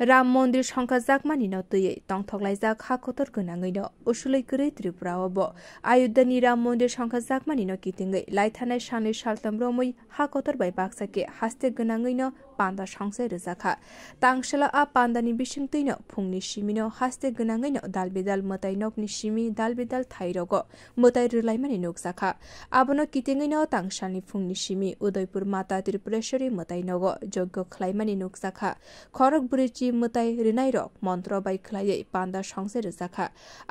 राम मंदिर संखा जाकमानि न तयै तंथकलाइजाक हाखतर गोनाङैनो उसुलैगोरै त्रिपुराआवबो अयोध्यानि राम मंदिर संखा जाकमानि न किथिङै लाइथानाय सानै सालथामरोमै हाखतर बाय बाक्साके हास्ते गोनाङैनो पान्दा संसाय रोजाखा तांसला आ पान्दानि बिसिंतैनो फुंनि सिमिनो हास्ते गोनाङैनो दालबेदाल मताइ नकनि सिमि दालबेदाल थाइरगो मताइ रुलाइमानि नुकजाखा आबनो किथिङैनो तांसानि फुंनि सिमि उदयपुर माता त्रिपुरेश्वरी मताइ नगो यज्ञ खलाइमानि नुकजाखा खरक बुरिची मताइ रिनाइ रक मन्त्र बाय खलायै पान्दा संसाय रोजाखा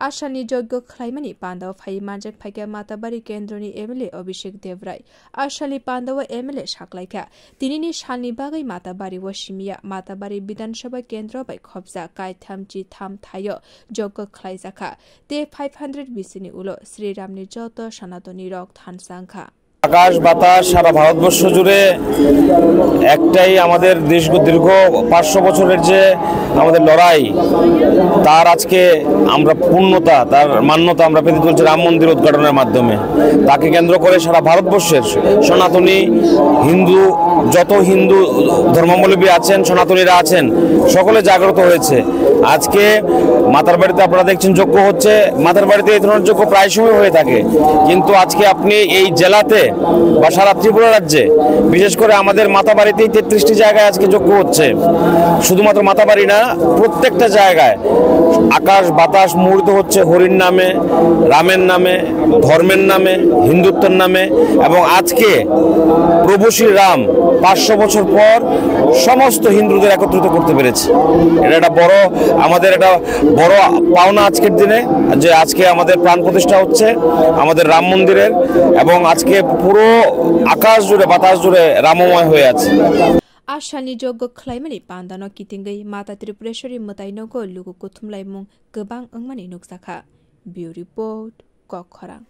आसानि यज्ञ खलाइमानि पान्दाव फाइ मानजेक फाइका माताबारी केन्द्रनि एमएलए अभिषेक देवराय आसानि पान्दाव एमएलए साकलाइका तिनिनि सालनि बागै माताबारी वसिमिया माताबारी विधानसभा केन्द्र बाय खबजा काय थामची थाम थायो यज्ञ खलाइजाखा ते 500 बिसिनि उलो श्रीरामनि जत सनातनी रक थानसांखा আকাশ বাতাস সারা ভারতবর্ষ জুড়ে একটাই আমাদের দীর্ঘ 500 বছরের যে আমাদের লড়াই তার আজকে আমরা পূর্ণতা তার মান্যতা আমরা পেতে চলছি রাম মন্দির উদ্ঘাটনের মাধ্যমে তাকে কেন্দ্র করে সারা ভারতবর্ষের সনাতনী হিন্দু যত হিন্দু ধর্মাবলম্বী আছেন সনাতনীরা আছেন সকলে জাগ্রত হয়েছে আজকে মাতার বাড়িতে আপনারা দেখছেন যজ্ঞ হচ্ছে মাতার বাড়িতে এই ধরনের যজ্ঞ প্রায় সময় হয়ে থাকে কিন্তু আজকে আপনি এই জেলাতে বা সারা ত্রিপুরা রাজ্যে বিশেষ করে আমাদের মাতাবাড়িতেই 33টি জায়গায় আজকে যজ্ঞ হচ্ছে শুধুমাত্র মাতাবাড়ি না প্রত্যেকটা জায়গায় আকাশ বাতাস মুহূর্ত হচ্ছে হরির নামে রামের নামে ধর্মের নামে হিন্দুত্বের নামে এবং আজকে প্রভু শ্রী রাম 500 বছর পর সমস্ত হিন্দুদের একত্রিত করতে পেরেছে এটা একটা বড় আমাদের একটা বড় পাওনা আজকের দিনে যে আজকে আমাদের প্রাণ প্রতিষ্ঠা হচ্ছে আমাদের রাম মন্দিরের এবং আজকে পুরো আকাশ জুড়ে বাতাস জুড়ে রামময় হয়ে আছে आसानि यज्ञ खलाइमानि पान्दानो किथिङै माता त्रिपुरेश्वरी मताइ नगो लुगु कुथुमलाइमुं गोबां ओंमानि नुकजाखा बिउ रिपोर्ट कखरां।